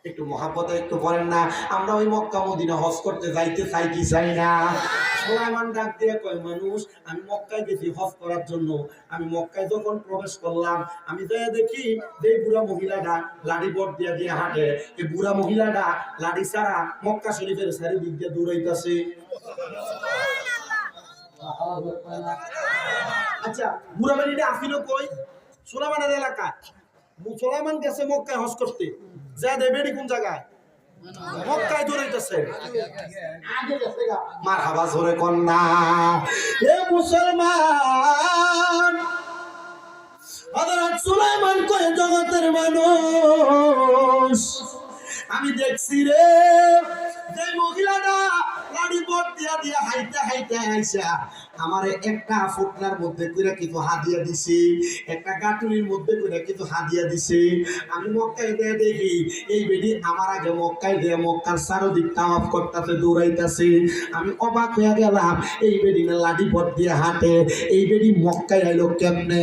একটু মহাব্বতে একটু বলেন না, আমরা ওই মক্কা মদিনা হজ করতে যাইতে চাই কি চাই না? সুলাইমান ডাক দিয়ে কয়, মানুষ আমি মক্কায় গেছি হজ করার জন্য, আমি মক্কায় যখন প্রবেশ করলাম, আমি যাই দেখি যে বুড়া মহিলাটা লাঠি বট দিয়া দিয়ে হাঁটে, এই বুড়া মহিলাটা লাঠি ছাড়া মক্কা শরীফের চারিদিক দিয়ে দৌড়াইতেছে। আচ্ছা, বুড়া বাড়িটা আসিল কই? সুলাইমানের এলাকায়। সুলাইমান গেছে মক্কায় হজ করতে, যা দেবেরি কোন জায়গায়? মক্কায় দৌড়াইতেছে। মারহাবা জোরে কন্যা। এ মুসলমান, হযরত সুলাইমান কয়, জগতের মানুষ, আমি দেখছি রে যে মহিলাটা লাড়ি বট দিয়া দিয়া হাইতে হাইতে আইসা আমারে একটা ফুটনার মধ্যে কইরা কিছু হাদিয়া দিছে, একটা গাটুরির মধ্যে কইরা কিছু হাদিয়া দিছে। আমি মক্কায় দিয়ে দেখি এই বেডি আমার আগে মক্কায় দিয়ে মক্কার চারদিক তাওয়াফ করতেছে, দৌড়াইতেছে। আমি অবাক হয়ে গেলাম, এই বেডি না লাড়ি বট দিয়ে হাঁটে, এই বেডি মক্কায় আইলো কেমনে?